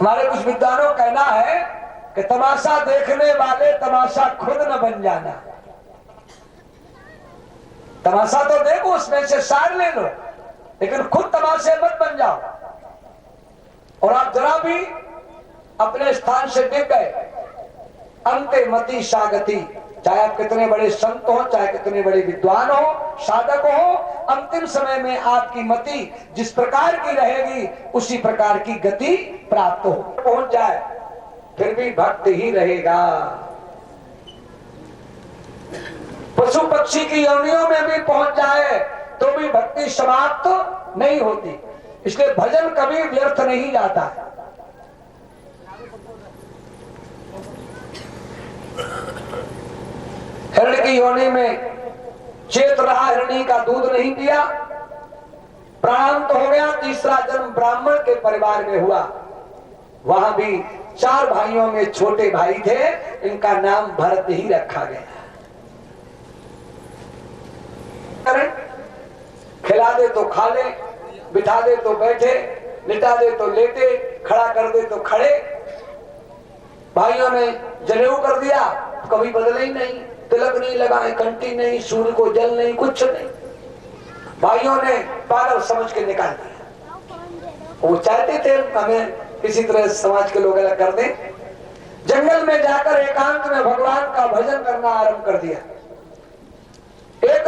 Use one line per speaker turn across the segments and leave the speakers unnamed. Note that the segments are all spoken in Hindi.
हमारे कुछ विद्वानों का कहना है कि तमाशा देखने वाले तमाशा खुद न बन जाना। तमाशा तो देखो, उसमें से सार ले लो, लेकिन खुद तमाशे मत बन जाओ। और आप जरा भी अपने स्थान से गिर गए, अंते मति सागति, चाहे आप कितने बड़े संत हो, चाहे कितने बड़े विद्वान हो, साधक हो, अंतिम समय में आपकी मति जिस प्रकार की रहेगी उसी प्रकार की गति प्राप्त हो। पहुंच जाए फिर भी भक्त ही रहेगा। पशु पक्षी की योनियों में भी पहुंच जाए तो भी भक्ति समाप्त नहीं होती। इसलिए भजन कभी व्यर्थ नहीं जाता। हिरण्य की योनि में चेत रहा, हिरणी का दूध नहीं पिया, प्राणांत हो गया। तीसरा जन्म ब्राह्मण के परिवार में हुआ। वहां भी 4 भाइयों में छोटे भाई थे, इनका नाम भरत ही रखा गया। खिला दे तो खा ले, बिठा दे तो बैठे, लिटा दे तो लेटे, खड़ा कर दे तो खड़े। भाइयों ने जनेऊ कर दिया, कभी बदले ही नहीं, तिलक नहीं लगाए, कंठी नहीं, सूर्य को जल नहीं, कुछ नहीं। भाइयों ने पागल समझ के निकाल दिया। वो चाहते थे हमें किसी तरह समाज के लोग अलग कर दें। जंगल में जाकर एकांत में भगवान का भजन करना आरंभ कर दिया। एक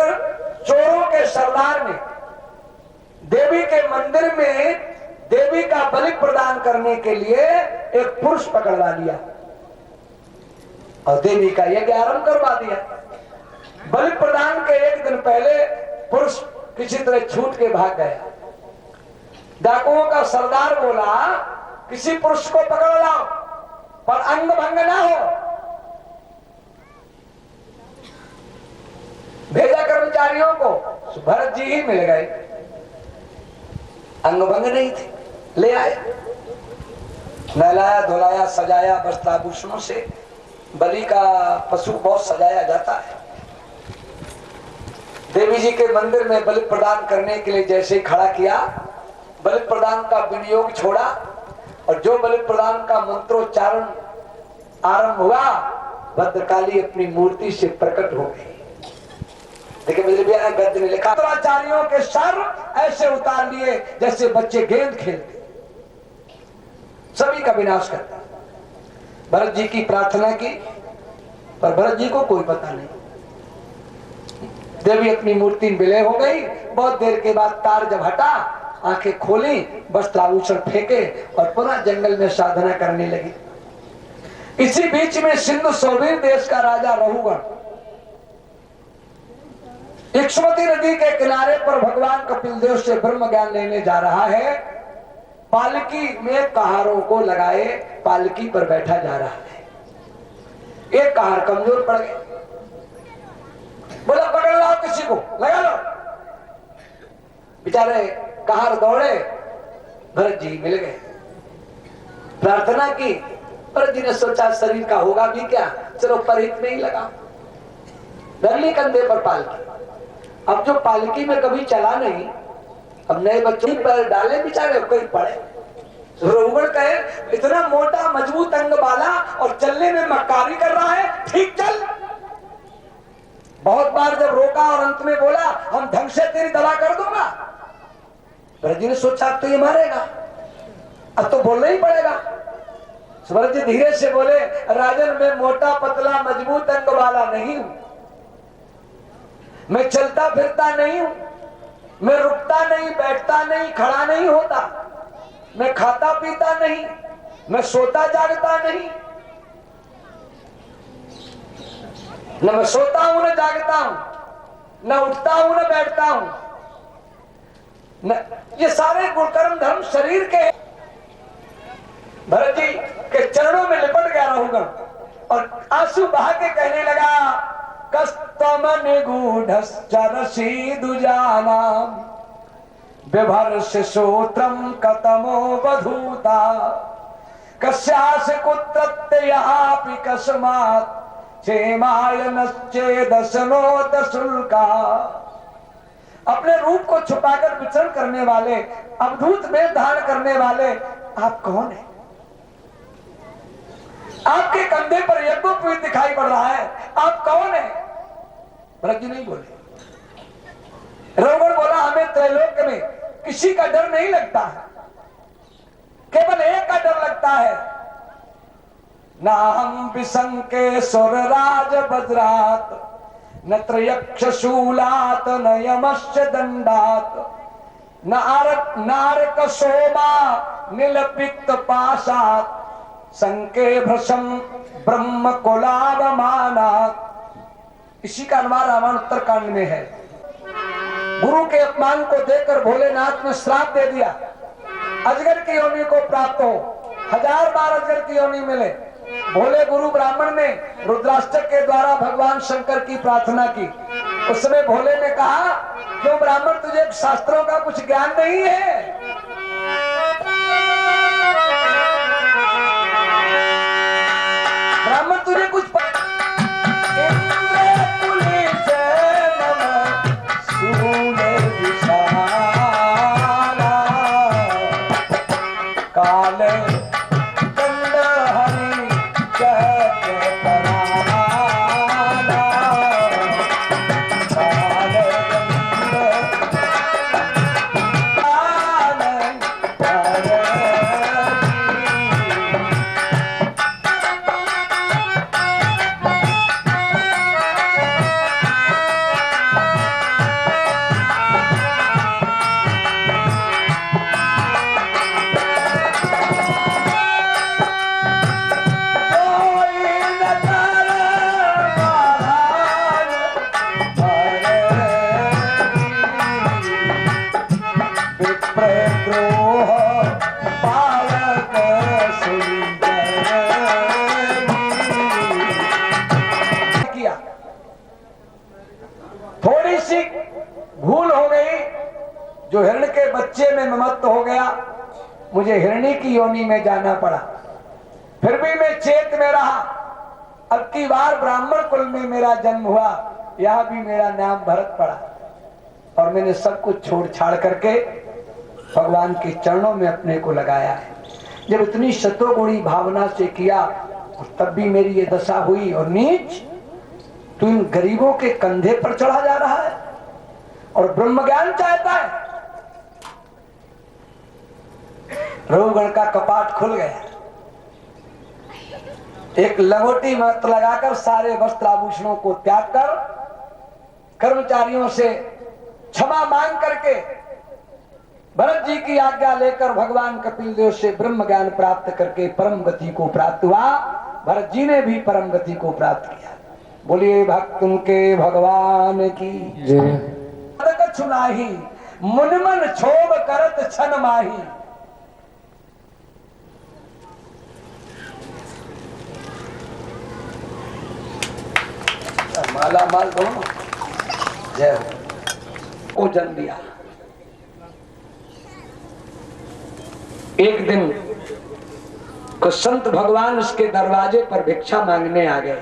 चोरों के सरदार ने देवी के मंदिर में देवी का बलि प्रदान करने के लिए एक पुरुष पकड़वा लिया और देवी का यज्ञ आरंभ करवा दिया। बलि प्रदान के एक दिन पहले पुरुष किसी तरह छूट के भाग गया। डाकुओं का सरदार बोला, किसी पुरुष को पकड़ लाओ पर अंग भंग ना हो। भेजा कर्मचारियों को, भरत जी ही मिल गए, अंग भंग नहीं थे, ले आए, नहलाया धुलाया सजाया वस्त्राभूषणों से। बलि का पशु बहुत सजाया जाता है। देवी जी के मंदिर में बलि प्रदान करने के लिए जैसे ही खड़ा किया, बलि प्रदान का विनियोग छोड़ा और जो बलि प्रदान का मंत्रोच्चारण आरंभ हुआ, भद्रकाली अपनी मूर्ति से प्रकट हो गई। देखिए मेरे भैया ने गद्य में लिखा, आचार्यों के सर ऐसे उतार लिए जैसे बच्चे गेंद खेलते, सभी का विनाश करता। भरत जी की प्रार्थना की पर भरत जी को कोई पता नहीं। देवी अपनी मूर्ति में विलय हो गई। बहुत देर के बाद तार जब हटा, आंखें खोली, वस्त्राभूषण फेंके और पुनः जंगल में साधना करने लगी। इसी बीच में सिंधु सौवीर देश का राजा रहुगण इक्ष्वाकु नदी के किनारे पर भगवान कपिल देव से ब्रह्म ज्ञान लेने जा रहा है। पालकी में कहारों को लगाए पालकी पर बैठा जा रहा है। एक कहार कमजोर पड़ गया, बोला पकड़ लाओ, किसी को लगा लो। बेचारे कहार दौड़े, भरत जी मिल गए, प्रार्थना की। भरत जी ने सोचा शरीर का होगा भी क्या, चलो परिहित में ही लगा। धरली कंधे पर पालकी। अब जो पालकी में कभी चला नहीं, अब नए बच्चों पर डाले बेचारे कहीं पड़े। रहुगण कहे, इतना मोटा मजबूत अंग वाला और चलने में मक्कारी कर रहा है, ठीक चल। बहुत बार जब रोका और अंत में बोला, हम ढंग से तेरी दवा कर दूंगा। भरत जी ने सोचा अब तो ये मारेगा, अब तो बोलना ही पड़ेगा। भरत जी धीरे से बोले, राजन मैं मोटा पतला मजबूत अंग वाला नहीं हूं, मैं चलता फिरता नहीं हूं, मैं रुकता नहीं, बैठता नहीं, खड़ा नहीं होता, मैं खाता पीता नहीं, मैं सोता जागता नहीं, न मैं सोता हूं न जागता हूं, न उठता हूं न बैठता हूं, न ये सारे गुणकर्म धर्म शरीर के। भरत जी के चरणों में लिपट गया रहुगण और आंसू बहा के कहने लगा, कस्तम निगूढ़श्चरसी दुजाना बिभर्ष श्रोत्रम कतमो बधूता कस्यास कुत्रत्ययापि कस्मात् क्षेमायनश्चेदसनोत शुल्का। अपने रूप को छुपाकर विचरण करने वाले, अवधूत वेश धारण करने वाले आप कौन हैं? आपके कंधे पर यज्ञोपवीत दिखाई पड़ रहा है, आप कौन है? भरत जी नहीं बोले। रघुवर बोला, हमें त्रैलोक में किसी का डर नहीं लगता है, केवल एक का डर लगता है, ना हम विशंके सुरराज वज्रात, न त्रयक्ष शूलात, न यमश्च दंडात, नारक सोमा नीलपित्त पाशात, संके भ्रशम ब्रह्म कुलावमानात। इसी का अनुवाद रामायण उत्तरकांड में है। गुरु के अपमान को देखकर भोलेनाथ ने श्राप दे दिया, अजगर की योनि को प्राप्त हो, 1000 बार अजगर की योनि मिले। भोले गुरु ब्राह्मण ने रुद्राष्टक के द्वारा भगवान शंकर की प्रार्थना की। उस समय भोले ने कहा, क्यों ब्राह्मण, तुझे शास्त्रों का कुछ ज्ञान नहीं है? ब्राह्मण तुझे कुछ थोड़ी सी भूल हो गई, जो हिरण के बच्चे में ममत्व हो गया, मुझे हिरणी की योनि में जाना पड़ा। फिर भी मैं चेत में रहा। अब की बार ब्राह्मण कुल में मेरा जन्म हुआ, यहां भी मेरा नाम भरत पड़ा, और मैंने सब कुछ छोड़ छाड़ करके भगवान के चरणों में अपने को लगाया है। जब इतनी शतोगुणी भावना से किया, तब भी मेरी ये दशा हुई। और नीच, तू इन गरीबों के कंधे पर चढ़ा जा रहा है और ब्रह्म ज्ञान चाहता है। रघुगण का कपाट खुल गया। एक लंगोटी मत लगाकर सारे वस्त्र आभूषणों को त्याग कर, कर्मचारियों से क्षमा मांग करके, भरत जी की आज्ञा लेकर भगवान कपिल देव से ब्रह्म ज्ञान प्राप्त करके परम गति को प्राप्त हुआ। भरत जी ने भी परम गति को प्राप्त किया। बोलिए भक्तों के भगवान की जय। छुनाही मुनमन क्षोभ करत छन माही। माला माल दोनों जय हो। को जन्म दिया। एक दिन कुछ संत भगवान उसके दरवाजे पर भिक्षा मांगने आ गए।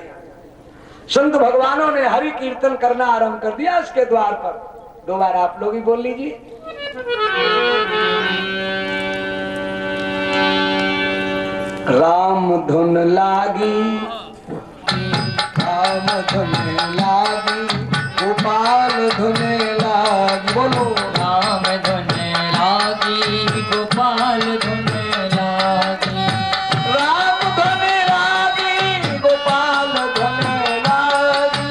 संत भगवानों ने हरि कीर्तन करना आरंभ कर दिया उसके द्वार पर। 2 बार आप लोग ही बोल लीजिए। राम धुन लागी, राम धुन लागी, गोपाल धुन लागी। बोलो
राम धुन लागी, गोपाल धुन लागी।
राम धुन लागी, गोपाल धुन लागी।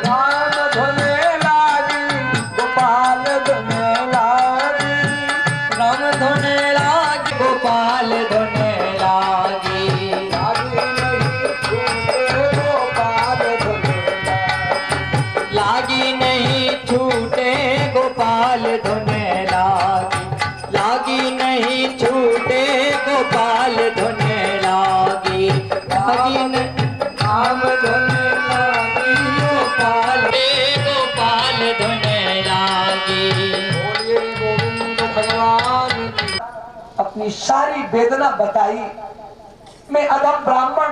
राम धुन लागी, गोपाल धुन लागी।
राम धुन लागी, गोपाल धुन लागी।
लागी नहीं छूटे गोपाल धुन लागी।
लागी नहीं छूटे गोपाल धुन लागी। लागी नहीं
राम धुन लागी,
गोपाल गोपाल धुन लागी।
बोलिए गोविंद भगवान की। अपनी सारी वेदना बताई। मैं अधम ब्राह्मण